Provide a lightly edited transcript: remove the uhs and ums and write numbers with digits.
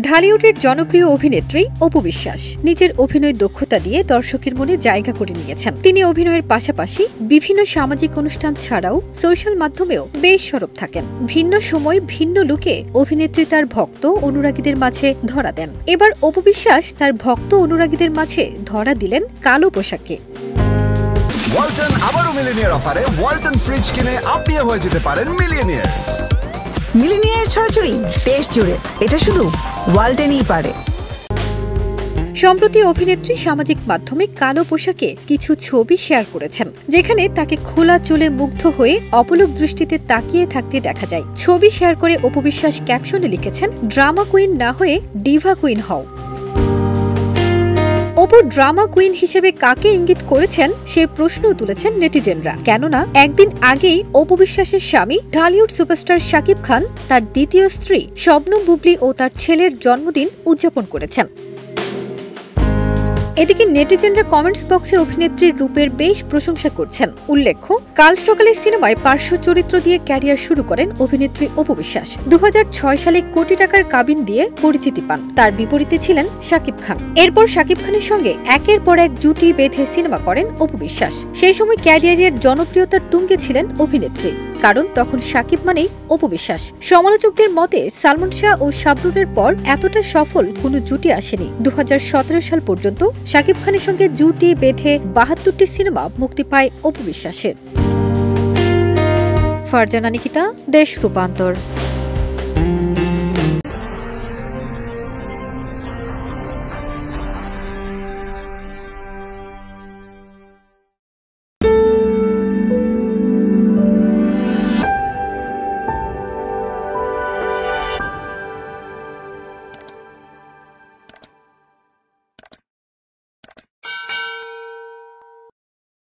ঢালিউডের জনপ্রিয় অভিনেত্রী অপু বিশ্বাস নিজের অভিনয় দক্ষতা দিয়ে দর্শকের মনে জায়গা করে নিয়েছেন। তিনি অভিনয়ের পাশাপাশি বিভিন্ন সামাজিক অনুষ্ঠান ছাড়াও সোশ্যাল মাধ্যমেও বেশ সরব থাকেন। ভিন্ন সময় ভিন্ন লুকে অভিনেত্রী তার ভক্ত অনুরাগীদের মাঝে ধরা দেন। এবার অপু বিশ্বাস তার ভক্ত অনুরাগীদের মাঝে ধরা দিলেন কালো পোশাকে। ওয়ালটন আবারও মিলিনিয়ার অফারে ওয়ালটন ফ্রিজ কিনে আপনিও হয়ে যেতে পারেন মিলিয়নিয়ার। মিলিনিয়ার ছড়াছড়ি দেশ জুড়ে, এটা শুধু ওয়ালটনই পারে। সম্প্রতি অভিনেত্রী সামাজিক মাধ্যমে কালো পোশাকে কিছু ছবি শেয়ার করেছেন, যেখানে তাকে খোলা চুলে মুগ্ধ হয়ে অপলক দৃষ্টিতে তাকিয়ে থাকতে দেখা যায়। ছবি শেয়ার করে অপু বিশ্বাস ক্যাপশনে লিখেছেন, ড্রামা কুইন না হয়ে ডিভা কুইন হও। অপু ড্রামা কুইন হিসেবে কাকে ইঙ্গিত করেছেন সে প্রশ্নও তুলেছেন নেটিজেনরা। কেননা একদিন আগেই অপু বিশ্বাসের স্বামী ঢালিউড সুপারস্টার শাকিব খান তার দ্বিতীয় স্ত্রী শবনম বুবলি ও তার ছেলের জন্মদিন উদযাপন করেছেন। এদিকে নেটিজেনরা কমেন্টস বক্সে অভিনেত্রীর রূপের বেশ প্রশংসা করছেন। উল্লেখ্য, কাল সকালে সিনেমায় পার্শ্ব চরিত্র দিয়ে ক্যারিয়ার শুরু করেন অভিনেত্রী অপু বিশ্বাস। 2006 সালে কোটি টাকার কাবিন দিয়ে পরিচিতি পান। তার বিপরীতে ছিলেন শাকিব খান। এরপর শাকিব খানের সঙ্গে একের পর এক জুটি বেঁধে সিনেমা করেন অপু বিশ্বাস। সেই সময় ক্যারিয়ারের জনপ্রিয়তার তুঙ্গে ছিলেন অভিনেত্রী, কারণ তখন শাকিব মানেই অপু বিশ্বাস। সমালোচকদের মতে সালমান শাহ ও শাবনূরের পর এতটা সফল কোনো জুটি আসেনি। 2017 সাল পর্যন্ত শাকিব খানের সঙ্গে জুটি বেঁধে 72টি সিনেমা মুক্তি পায় অপু বিশ্বাসের। ফারজানা নিকিতা, দেশ রূপান্তর।